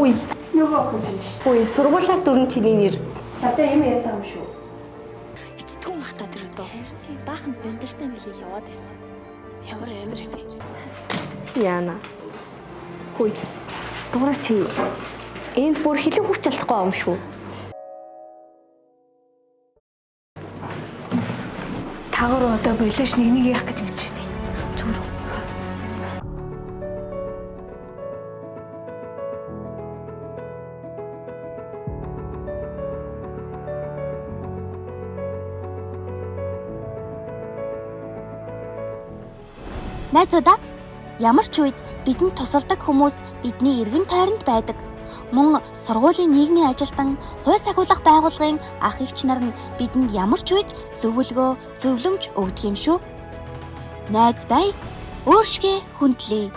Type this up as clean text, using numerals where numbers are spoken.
Үй. Нөгөө хүн юм шүү. Үй, сургуулиар дөрөв чиний нэр. Надад юм яриад байгаа юм шүү. Эцэтгүүн бахта тэр одоо. Тийм баахан бандертай нэг яваад байсан. Ямар амир юм бэ? Яна. Үй. Дуурай чи. Энд бүр хилэн хүрч алдахгүй юм шүү. Тагөр одоо болоош нэг яах гэж ингэж дээ. Зүгээр. Найзуудаа ямар ч үед бидэнд тусалдаг хүмүүс бидний эргэн тойронд байдаг. Мөн сургуулийн нийгмийн ажилтан, хувь сахиулах байгууллагын ах эгч нар нь бидэнд ямар ч үед зөвлөгөө, зөвлөмж өгдөг юм шүү. Найз бай, өөршгөө хүндлээ.